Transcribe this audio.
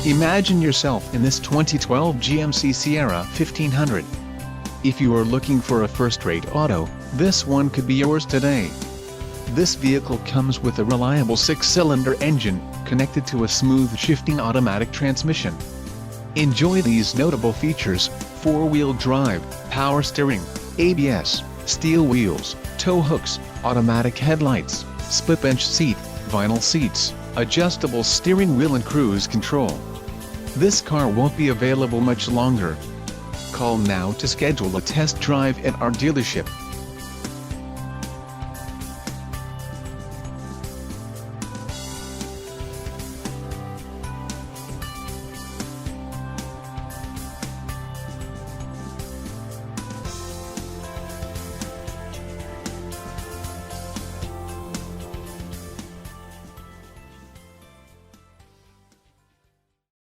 Imagine yourself in this 2012 GMC Sierra 1500. If you are looking for a first-rate auto, this one could be yours today. This vehicle comes with a reliable 6-cylinder engine, connected to a smooth shifting automatic transmission. Enjoy these notable features: 4-wheel drive, power steering, ABS, steel wheels, tow hooks, automatic headlights, split bench seat, vinyl seats, adjustable steering wheel and cruise control. This car won't be available much longer. Call now to schedule a test drive at our dealership.